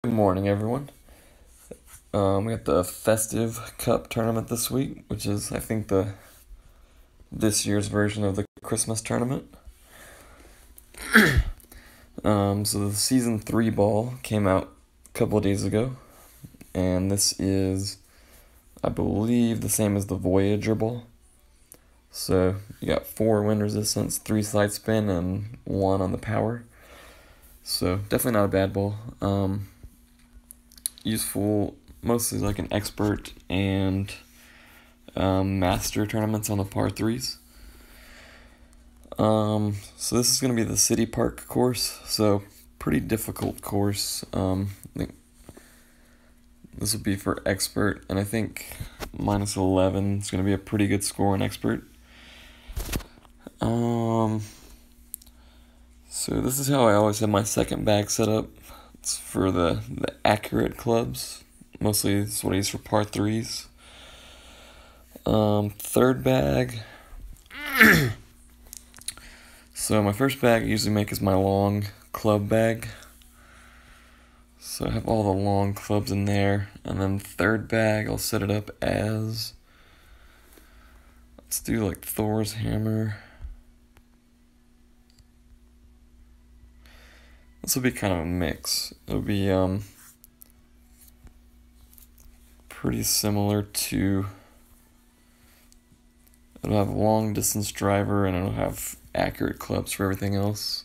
Good morning, everyone. We got the Festive Cup tournament this week, which is, I think, this year's version of the Christmas tournament. So the season 3 ball came out a couple of days ago, and this is, I believe, the same as the Voyager ball. So you got 4 wind resistance, 3 side spin, and 1 on the power. So definitely not a bad ball. Useful mostly like an expert and master tournaments on the par 3s. So this is going to be the City Park course, so pretty difficult course. I think this will be for expert, and I think minus 11 is going to be a pretty good score on expert. So this is how I always have my second bag set up. It's for the accurate clubs. Mostly it's what I use for par 3s. Third bag. So my first bag I usually make is my long club bag. So I have all the long clubs in there. And then third bag, I'll set it up as, let's do like Thor's hammer. This will be kind of a mix. It'll be pretty similar to, it'll have a long distance driver and it'll have accurate clubs for everything else.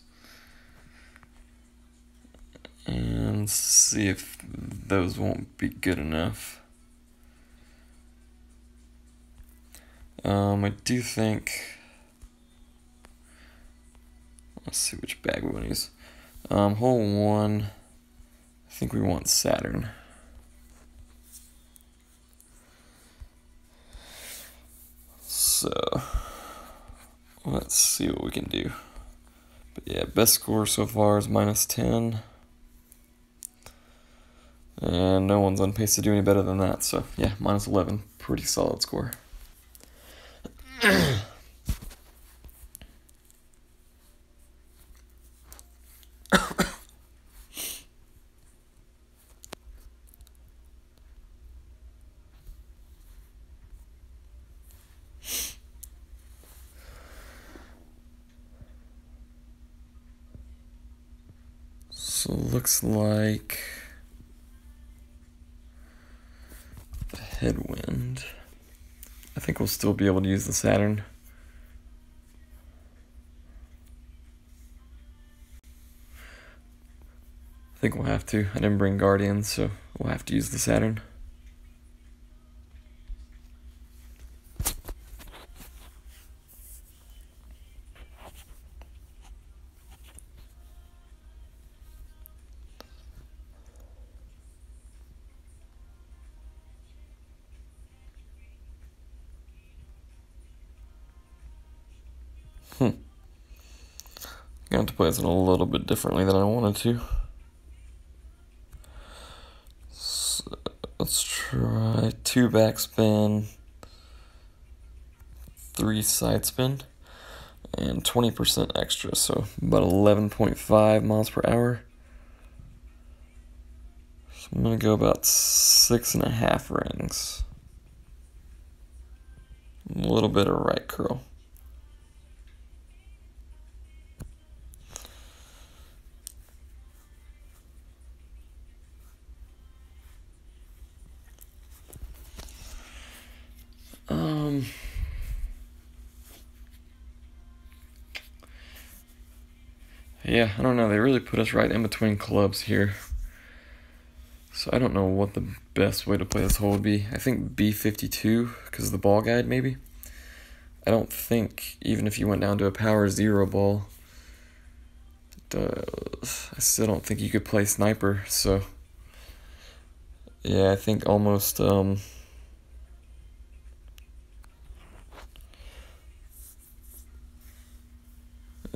And see if those won't be good enough. I do think, let's see which bag we want to use. Hole 1, I think we want Saturn. So, let's see what we can do. But yeah, best score so far is minus 10. And no one's on pace to do any better than that, so yeah, minus 11, pretty solid score. So looks like the headwind. I think we'll still be able to use the Saturn. I think we'll have to. I didn't bring Guardians, so we'll have to use the Saturn. I'm going to have to play this in a little bit differently than I wanted to. So let's try 2 backspin, 3 side spin, and 20% extra, so about 11.5 miles per hour. So I'm going to go about 6.5 rings. A little bit of right curl. Yeah, I don't know. They really put us right in between clubs here. So I don't know what the best way to play this hole would be. I think B52 because of the ball guide, maybe. I don't think, even if you went down to a power 0 ball, I still don't think you could play sniper. So yeah, I think almost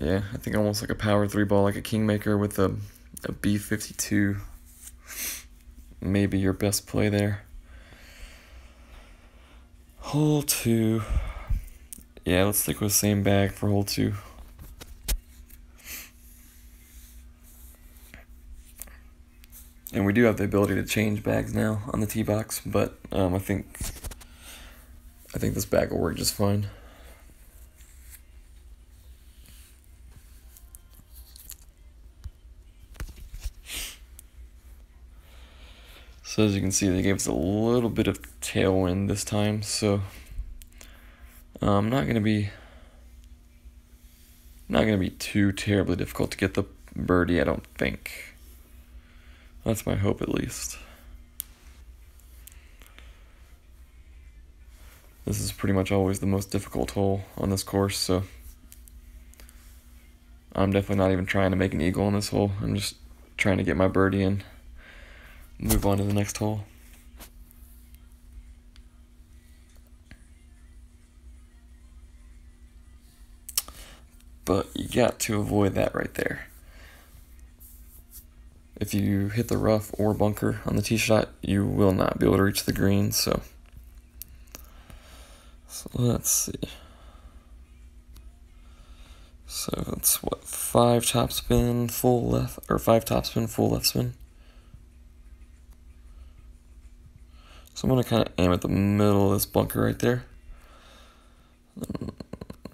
yeah, I think almost like a power 3 ball, like a Kingmaker with a B52. Maybe your best play there. Hole 2. Yeah, let's stick with the same bag for hole 2. And we do have the ability to change bags now on the tee box, but I think this bag will work just fine. So as you can see, they gave us a little bit of tailwind this time, so not gonna be too terribly difficult to get the birdie, I don't think. That's my hope, at least. This is pretty much always the most difficult hole on this course, so I'm definitely not even trying to make an eagle on this hole. I'm just trying to get my birdie and move on to the next hole. But you got to avoid that right there. If you hit the rough or bunker on the tee shot, you will not be able to reach the green, so let's see. So it's what, 5 topspin, full left, or 5 topspin, full left spin. So I'm gonna kind of aim at the middle of this bunker right there.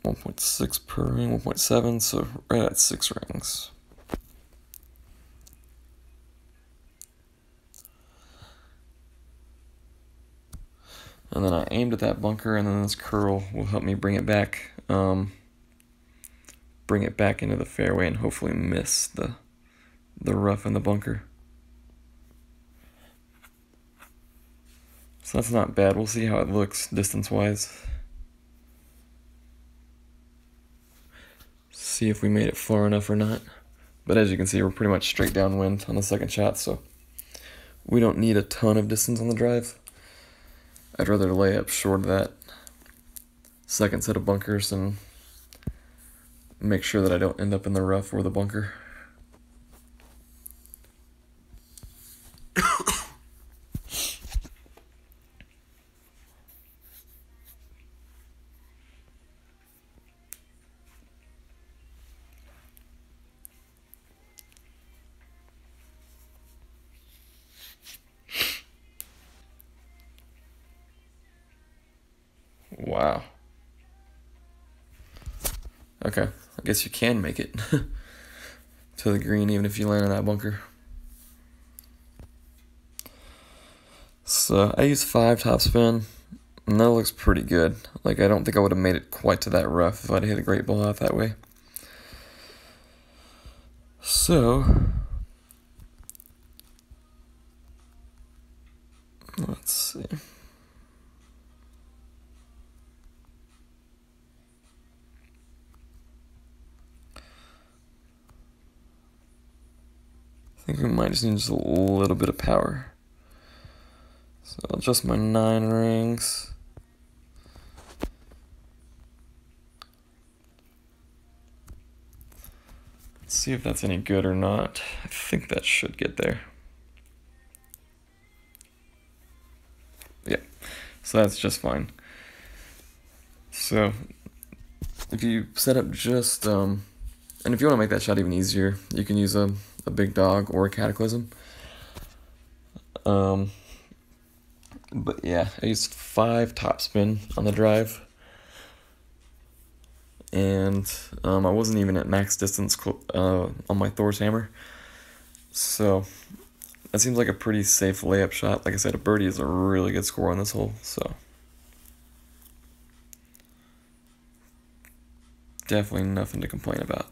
1.6 per ring, 1.7, so right at 6 rings. And then I aimed at that bunker, and then this curl will help me bring it back into the fairway and hopefully miss the rough in the bunker. So that's not bad. We'll see how it looks distance-wise. See if we made it far enough or not. But as you can see, we're pretty much straight downwind on the second shot, so we don't need a ton of distance on the drive. I'd rather lay up short of that second set of bunkers and make sure that I don't end up in the rough or the bunker. Wow. Okay, I guess you can make it to the green even if you land in that bunker. So I used 5 topspin, and that looks pretty good. Like, I don't think I would have made it quite to that rough if I'd hit a great ball out that way. So let's see. I think we might just need just a little bit of power. So I'll adjust my 9 rings. Let's see if that's any good or not. I think that should get there. Yeah, so that's just fine. So if you set up just, and if you want to make that shot even easier, you can use a big dog or a cataclysm. But yeah, I used 5 topspin on the drive, and I wasn't even at max distance on my Thor's hammer, so that seems like a pretty safe layup shot. Like I said, a birdie is a really good score on this hole, so definitely nothing to complain about.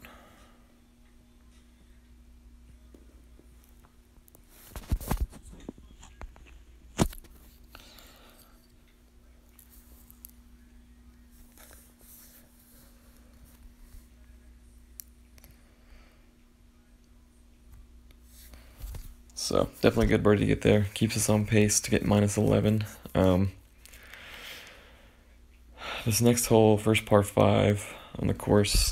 So definitely a good birdie to get there. Keeps us on pace to get -11. This next hole, first par 5 on the course.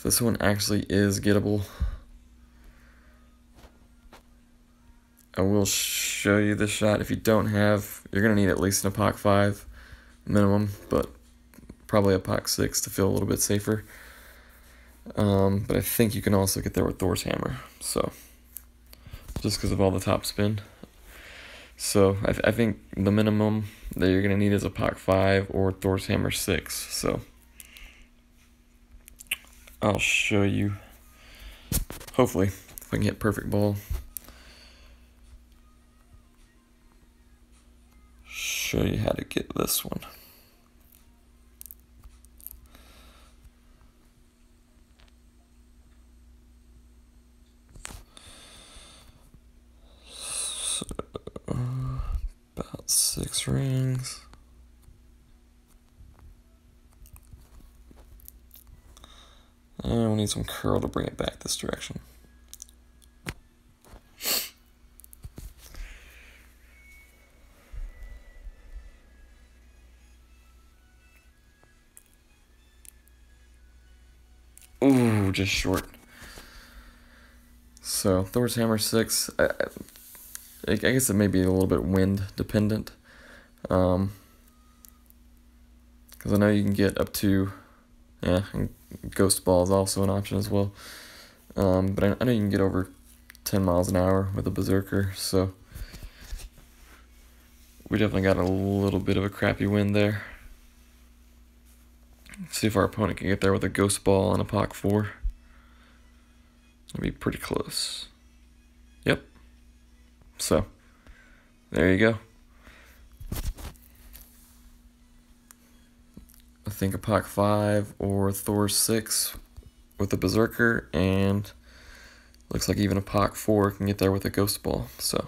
This one actually is gettable. I will show you this shot. If you don't have, you're gonna need at least an epoch 5 minimum, but probably a epoch 6 to feel a little bit safer. But I think you can also get there with Thor's hammer. So just because of all the top spin. So I think the minimum that you're gonna need is a Pock 5 or Thor's Hammer 6. So I'll show you. Hopefully, if I can get perfect ball. Show you how to get this one. So, about 6 rings. And we need some curl to bring it back this direction. Ooh, just short. So Thor's Hammer 6. I guess it may be a little bit wind dependent. Because I know you can get up to, and Ghost Ball is also an option as well. But I know you can get over 10 miles an hour with a Berserker, so we definitely got a little bit of a crappy wind there. Let's see if our opponent can get there with a Ghost Ball and a Pock 4. It'll be pretty close. Yep. So, there you go. I think a Pock 5 or Thor 6 with a Berserker, and looks like even a Pock 4 can get there with a Ghost Ball. So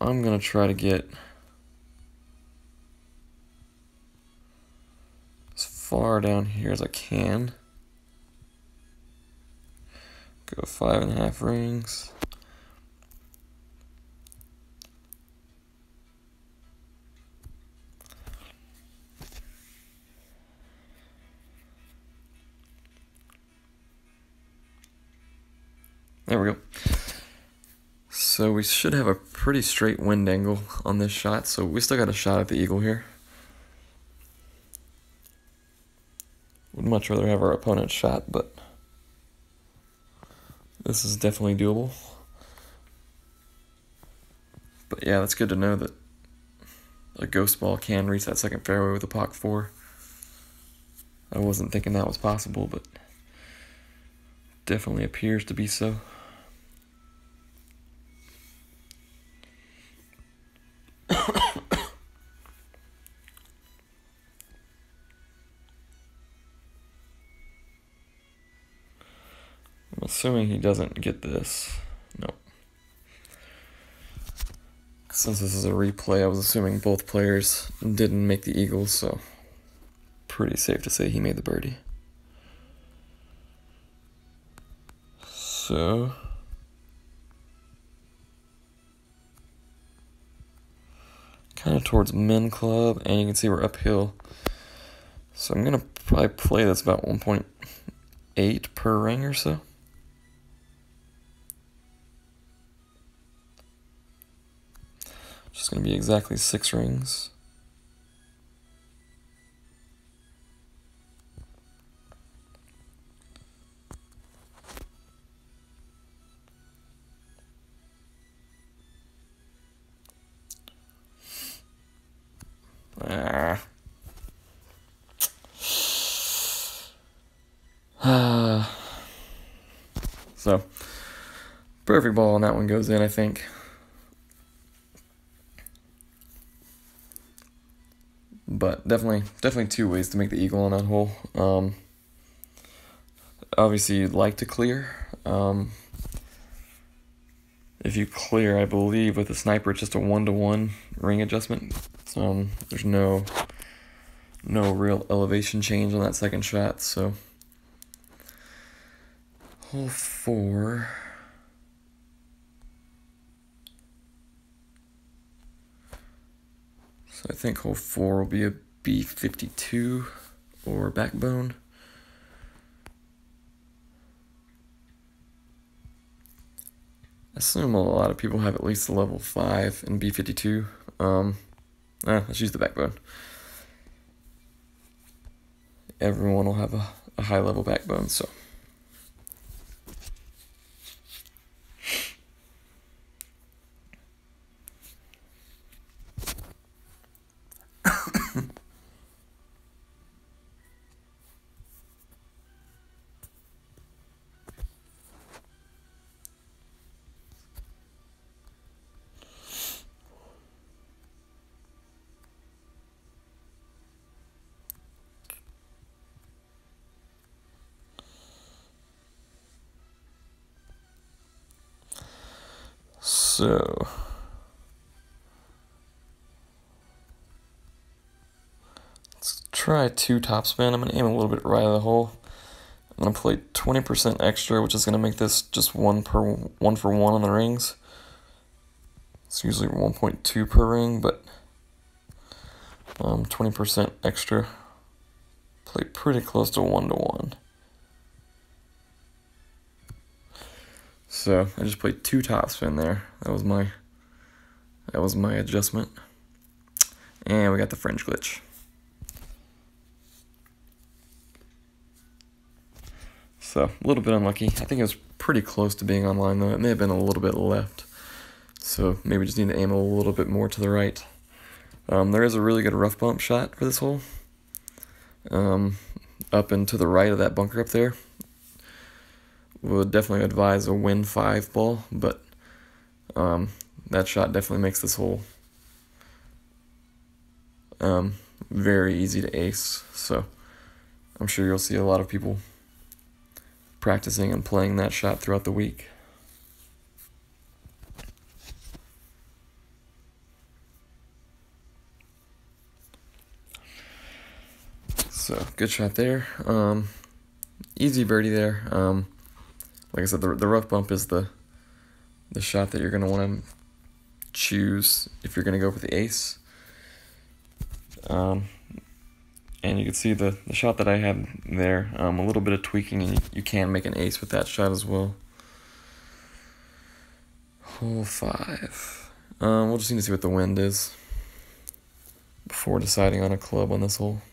I'm going to try to get as far down here as I can. Go 5.5 rings. There we go. So we should have a pretty straight wind angle on this shot, so we still got a shot at the eagle here. Would much rather have our opponent's shot, but this is definitely doable. But yeah, that's good to know that a Ghost Ball can reach that second fairway with a Pock 4. I wasn't thinking that was possible, but definitely appears to be so. I'm assuming he doesn't get this. No. Since this is a replay, I was assuming both players didn't make the eagles, so pretty safe to say he made the birdie. So kind of towards Min Club, and you can see we're uphill. So I'm gonna probably play this about 1.8 per ring or so. Just gonna be exactly 6 rings. So, perfect ball, and that one goes in, I think. But definitely 2 ways to make the eagle on that hole. Obviously, you'd like to clear. If you clear, I believe with the sniper, it's just a 1-to-1 ring adjustment. So there's no real elevation change on that second shot. So hole 4. So I think hole 4 will be a B52 or backbone. I assume a lot of people have at least a level 5 in B52. Let's use the backbone. Everyone will have a high level backbone, so. So let's try 2 topspin. I'm going to aim a little bit right of the hole. I'm going to play 20% extra, which is going to make this just one for one on the rings. It's usually 1.2 per ring, but 20% extra. Play pretty close to 1-to-1. So I just played 2 topspin there. That was my adjustment. And we got the fringe glitch. So a little bit unlucky. I think it was pretty close to being online though. It may have been a little bit left. So maybe just need to aim a little bit more to the right. There is a really good rough bump shot for this hole. Up and to the right of that bunker up there. Would definitely advise a win 5 ball, but that shot definitely makes this hole very easy to ace. So I'm sure you'll see a lot of people practicing and playing that shot throughout the week. So good shot there. Easy birdie there. Like I said, the rough bump is the shot that you're going to want to choose if you're going to go for the ace. And you can see the shot that I had there, a little bit of tweaking, and you can make an ace with that shot as well. Hole 5. We'll just need to see what the wind is before deciding on a club on this hole.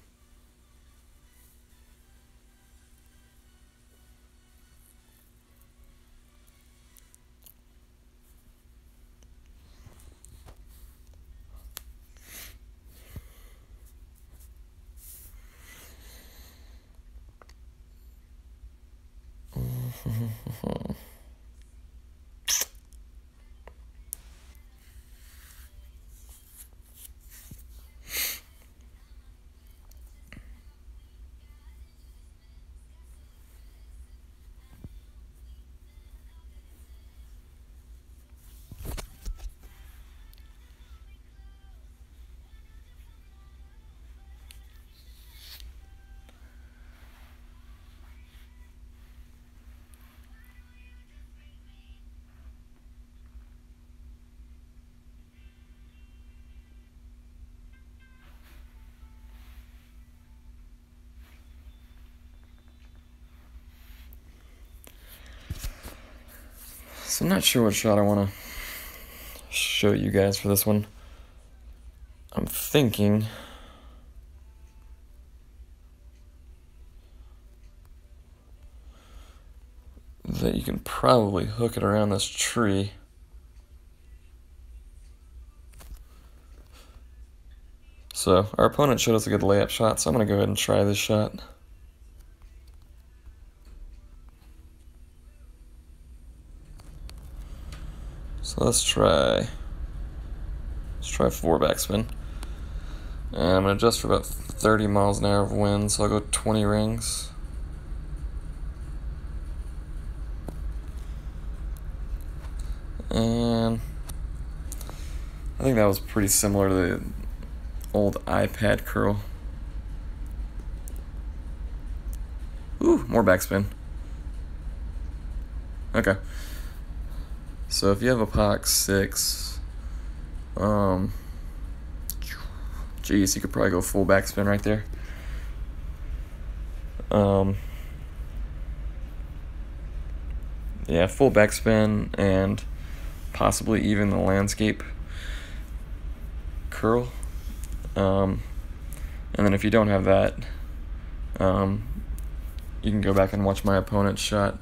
So I'm not sure what shot I want to show you guys for this one. I'm thinking that you can probably hook it around this tree. So our opponent showed us a good layup shot, so I'm going to go ahead and try this shot. So let's try 4 backspin. And I'm going to adjust for about 30 miles an hour of wind, so I'll go 20 rings. And I think that was pretty similar to the old iPad curl. Ooh, more backspin. Okay. So if you have a Pox 6, geez, you could probably go full backspin right there. Yeah, full backspin and possibly even the landscape curl. And then if you don't have that, you can go back and watch my opponent's shot.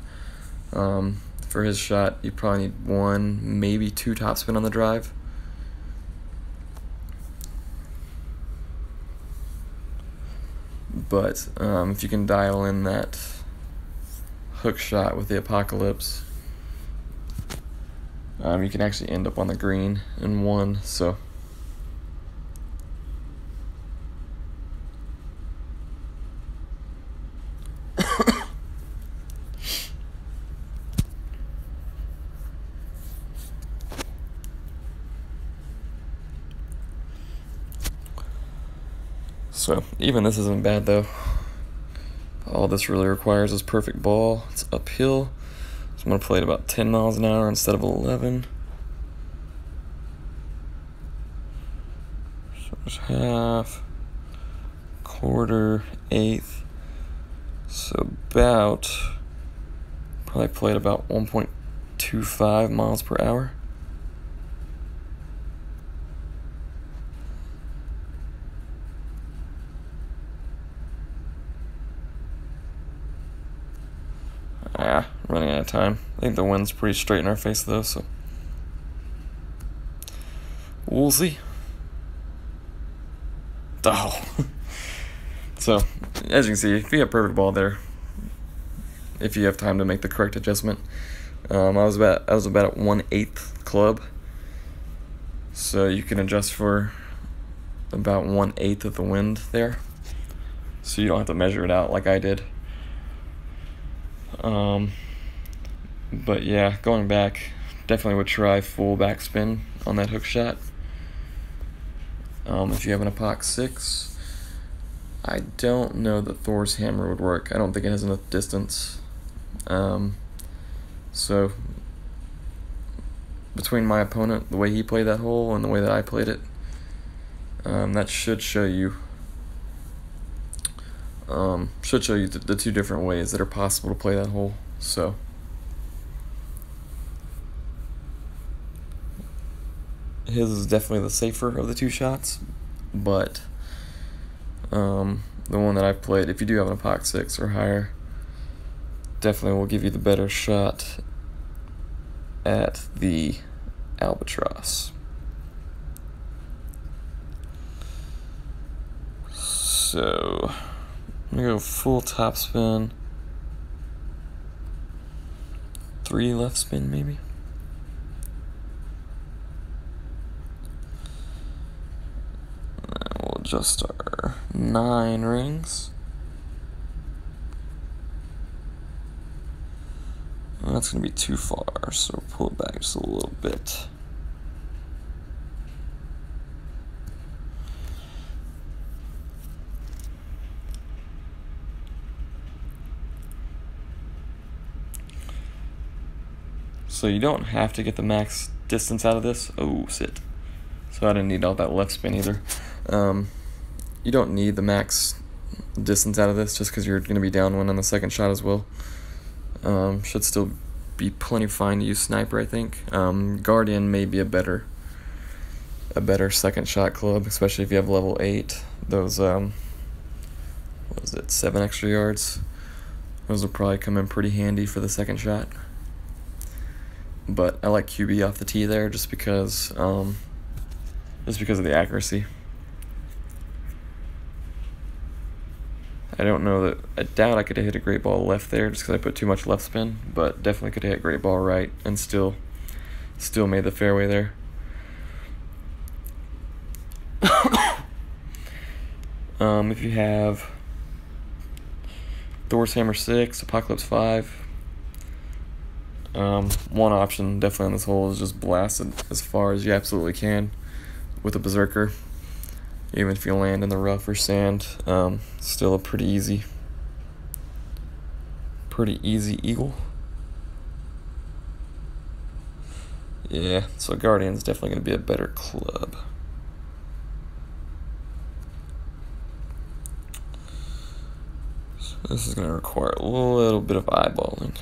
For his shot, you probably need 1, maybe 2 topspin on the drive. But if you can dial in that hook shot with the Apocalypse, you can actually end up on the green in 1. So So even this isn't bad though. All this really requires is perfect ball. It's uphill. So I'm going to play it about 10 miles an hour instead of 11. So there's half, quarter, eighth. So about, probably played about 1.25 miles per hour. Running out of time. I think the wind's pretty straight in our face though, so we'll see. Oh. So, as you can see, if you have perfect ball there, if you have time to make the correct adjustment, I was about at 1/8 club, so you can adjust for about 1/8 of the wind there, so you don't have to measure it out like I did. But yeah, going back, definitely would try full backspin on that hook shot. If you have an epoch 6, I don't know that Thor's hammer would work. I don't think it has enough distance. So between my opponent, the way he played that hole and the way that I played it, that should show you the two different ways that are possible to play that hole. So his is definitely the safer of the two shots, but the one that I played, if you do have an epoch 6 or higher, definitely will give you the better shot at the albatross. So I'm gonna go full topspin, 3 left spin maybe. We'll adjust our 9 rings. That's going to be too far, so we'll pull it back just a little bit. So you don't have to get the max distance out of this. Oh, sit. So I didn't need all that left spin either. You don't need the max distance out of this just because you're going to be downwind on the second shot as well. Should still be plenty fine to use sniper, I think. Guardian may be a better second shot club, especially if you have level 8. Those what was it, 7 extra yards? Those will probably come in pretty handy for the second shot. But I like QB off the tee there just because of the accuracy. I don't know that, I doubt I could have hit a great ball left there just because I put too much left spin, but definitely could have hit a great ball right and still made the fairway there. If you have Thor's hammer 6, Apocalypse 5, one option definitely on this hole is just blast it as far as you absolutely can with a berserker. Even if you land in the rough or sand, still a pretty easy eagle. Yeah, so Guardian's definitely going to be a better club. So this is going to require a little bit of eyeballing.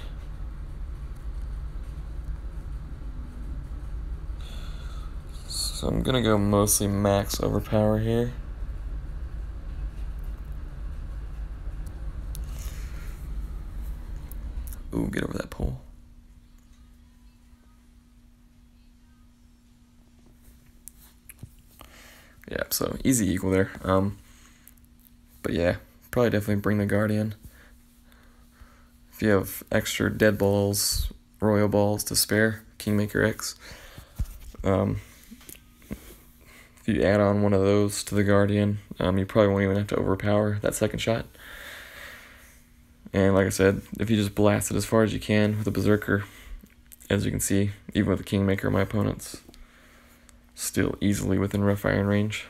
So I'm going to go mostly max overpower here. Ooh, get over that pole. Yeah, so easy equal there. But yeah, probably definitely bring the Guardian. If you have extra dead balls, royal balls to spare, Kingmaker X. If you add on one of those to the Guardian, you probably won't even have to overpower that second shot. And like I said, if you just blast it as far as you can with a berserker, as you can see, even with the Kingmaker, my opponent's still easily within rough iron range.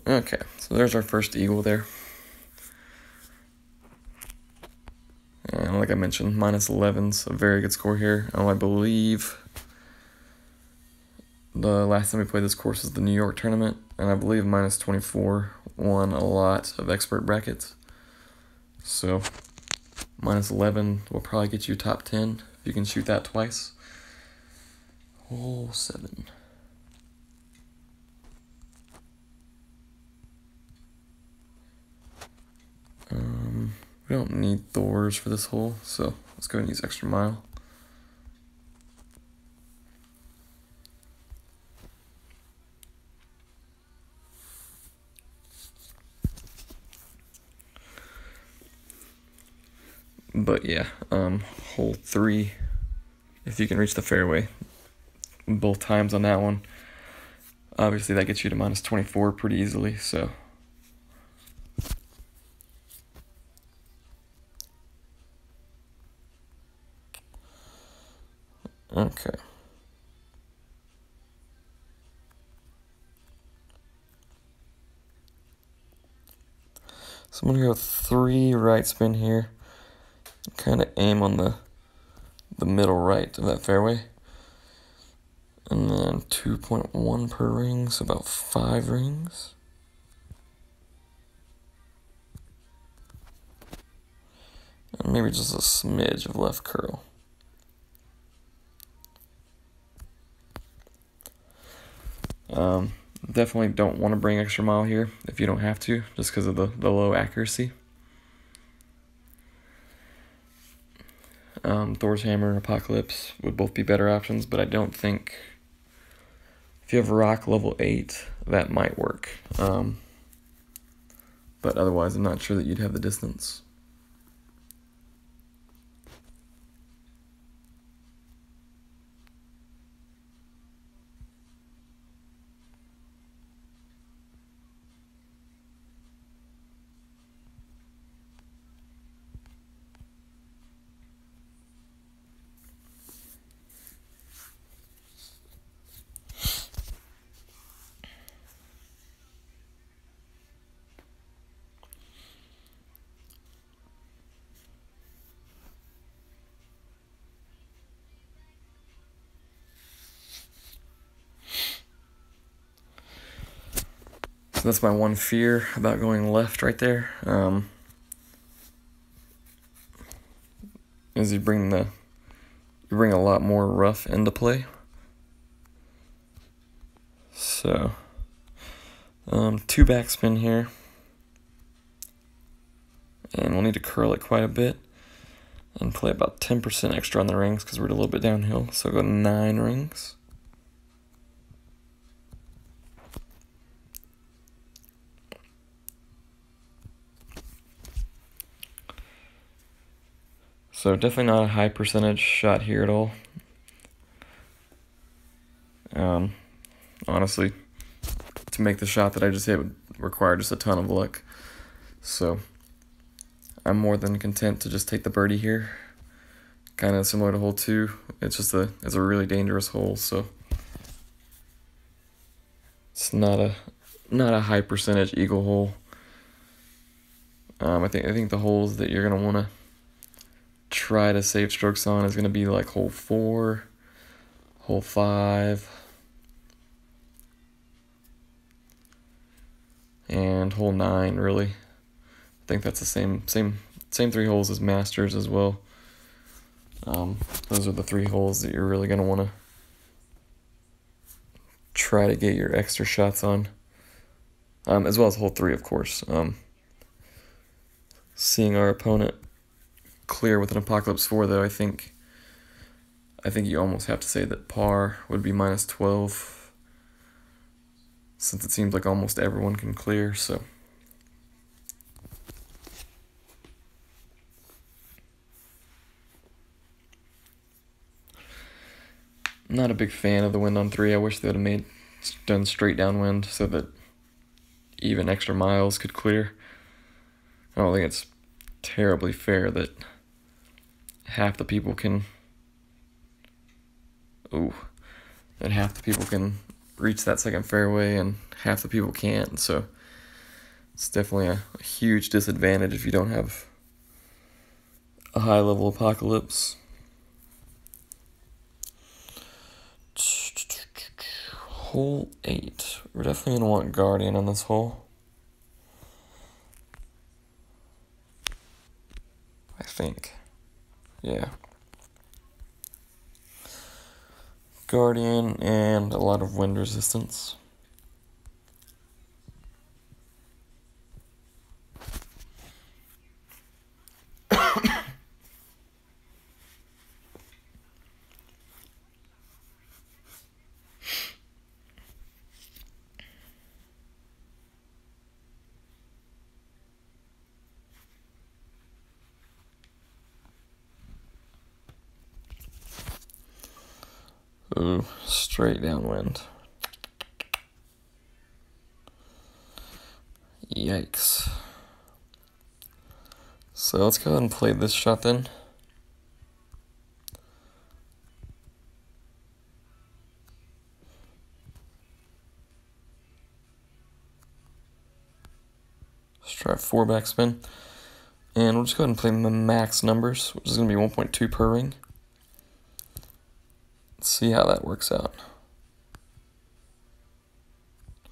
Okay, so there's our first eagle there. And like I mentioned, minus 11's a very good score here. I believe the last time we played this course was the New York tournament, and I believe minus 24 won a lot of expert brackets. So minus 11 will probably get you top 10 if you can shoot that twice. Hole 7. We don't need Thors for this hole, so let's go ahead and use extra mile. But yeah, hole 3, if you can reach the fairway both times on that one, obviously that gets you to minus 24 pretty easily, so. Okay. So I'm gonna go 3 right spin here. Kind of aim on the middle right of that fairway. And then 2.1 per ring, so about 5 rings. And maybe just a smidge of left curl. Definitely don't want to bring extra mile here if you don't have to, just because of the low accuracy. Thor's Hammer and Apocalypse would both be better options, but I don't think if you have Rock level 8, that might work. But otherwise, I'm not sure that you'd have the distance. So that's my one fear about going left right there. Is you bring a lot more rough into play. So 2 backspin here, and we'll need to curl it quite a bit and play about 10% extra on the rings because we're a little bit downhill. So go to 9 rings. So definitely not a high percentage shot here at all. Honestly, to make the shot that I just hit would require just a ton of luck. So I'm more than content to just take the birdie here. Kind of similar to hole 2. It's a really dangerous hole, so it's not a high percentage eagle hole. I think the holes that you're gonna want to try to save strokes on is gonna be like hole 4, hole 5, and hole 9. Really, I think that's the same 3 holes as Masters as well. Those are the 3 holes that you're really gonna want to try to get your extra shots on, as well as hole 3, of course. Seeing our opponent clear with an Apocalypse 4, though, I think you almost have to say that par would be minus 12, since it seems like almost everyone can clear. So I'm not a big fan of the wind on 3. I wish they would have done straight downwind so that even extra miles could clear. I don't think it's terribly fair that half the people can reach that second fairway and half the people can't. So It's definitely a huge disadvantage if you don't have a high level apocalypse. Hole 8. We're definitely going to want Guardian on this hole. I think. Yeah. Guardian and a lot of wind resistance. Ooh, straight downwind. Yikes. So let's go ahead and play this shot then. Let's try a 4 backspin. And we'll just go ahead and play the max numbers, which is going to be 1.2 per ring. Let's see how that works out.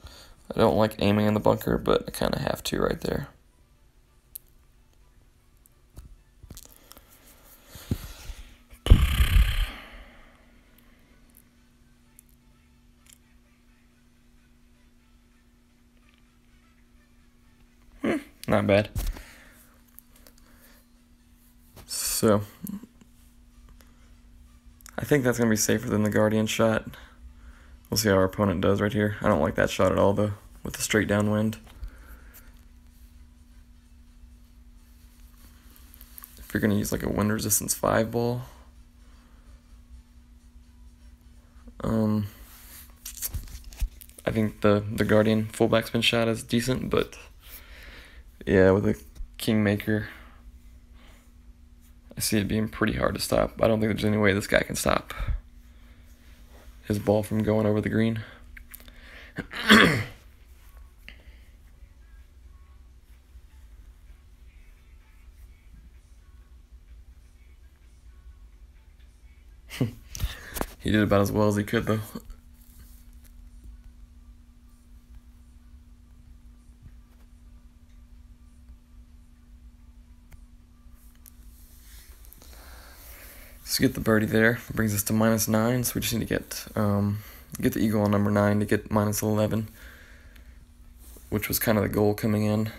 I don't like aiming in the bunker, but I kind of have to right there. Not bad. So, I think that's going to be safer than the Guardian shot. We'll see how our opponent does right here. I don't like that shot at all, though, with the straight downwind. If you're going to use like a wind resistance 5 ball, I think the Guardian full backspin shot is decent, but yeah, with a Kingmaker, I see it being pretty hard to stop. I don't think there's any way this guy can stop his ball from going over the green. He did about as well as he could, though. Let's get the birdie there. It brings us to -9, so we just need to get the eagle on number 9 to get -11, which was kind of the goal coming in.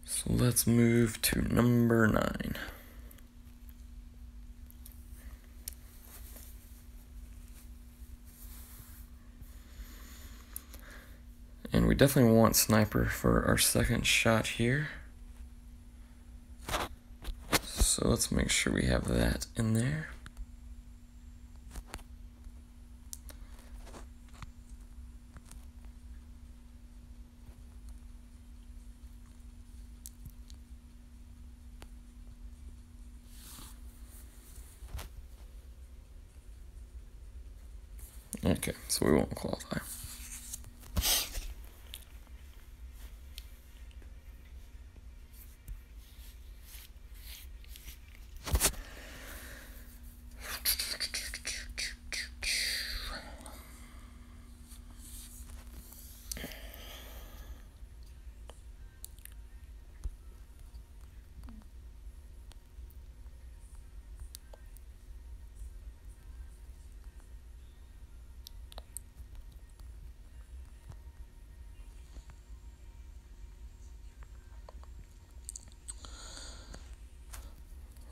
So let's move to number 9. And we definitely want sniper for our second shot here. So let's make sure we have that in there. Okay, so we won't qualify.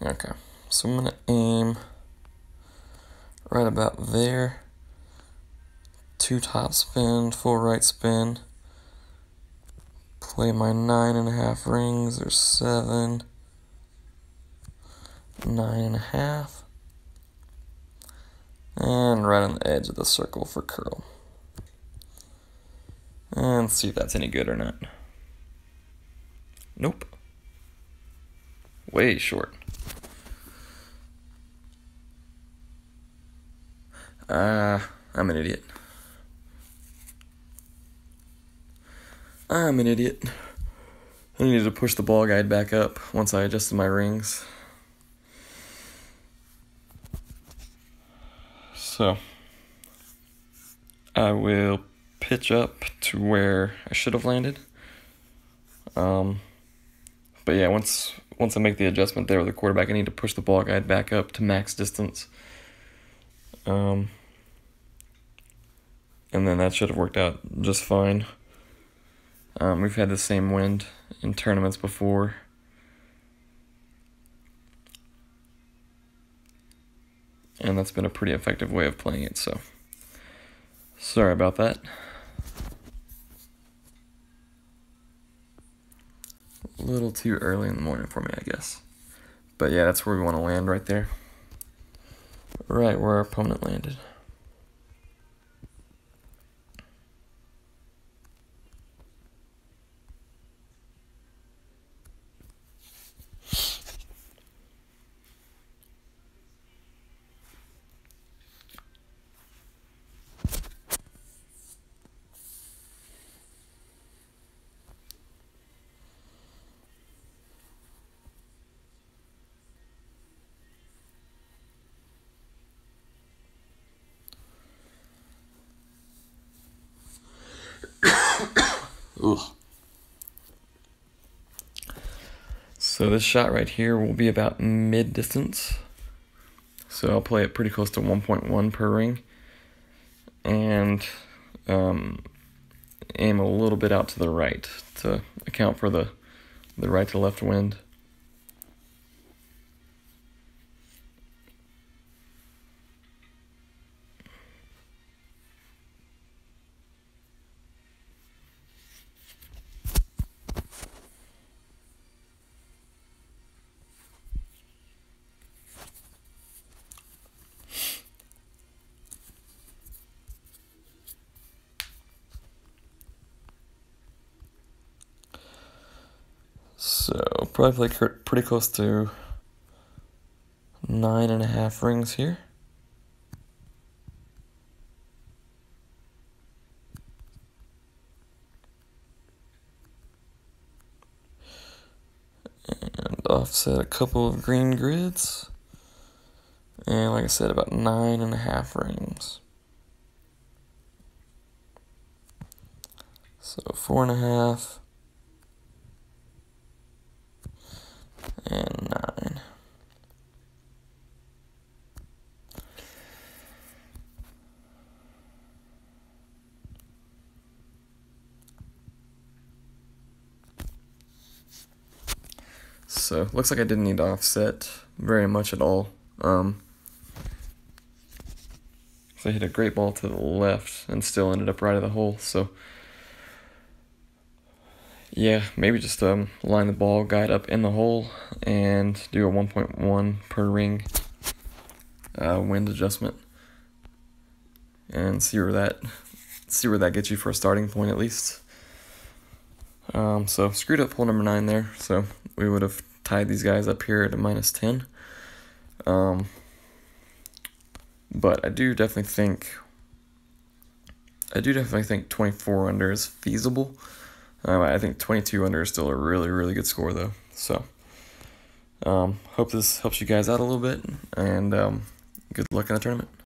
Okay, So I'm going to aim right about there. 2 top spin, full right spin. Play my 9.5 rings. There's 7. 9.5. And right on the edge of the circle for curl. And see if that's any good or not. Nope. Way short. I'm an idiot. I needed to push the ball guide back up once I adjusted my rings. So, I will pitch up to where I should have landed. But yeah, once I make the adjustment there with the quarterback, I need to push the ball guide back up to max distance. And then that should have worked out just fine. We've had the same wind in tournaments before. And that's been a pretty effective way of playing it, so sorry about that. A little too early in the morning for me, I guess. But yeah, that's where we want to land right there. Right where our opponent landed. Ugh. So this shot right here will be about mid-distance. So I'll play it pretty close to 1.1 per ring. And aim a little bit out to the right to account for the right to left wind. So probably play pretty close to 9.5 rings here. And offset a couple of green grids. And like I said, about 9.5 rings. So 4.5. And 9. So looks like I didn't need to offset very much at all. So I hit a great ball to the left and still ended up right of the hole. So yeah, maybe just line the ball guide up in the hole and do a 1.1 per ring wind adjustment, and see where that gets you for a starting point at least. So screwed up hole number 9 there. So we would have tied these guys up here at a -10. But I do definitely think 24 under is feasible. I think 22 under is still a really, really good score though. So hope this helps you guys out a little bit, and good luck in the tournament.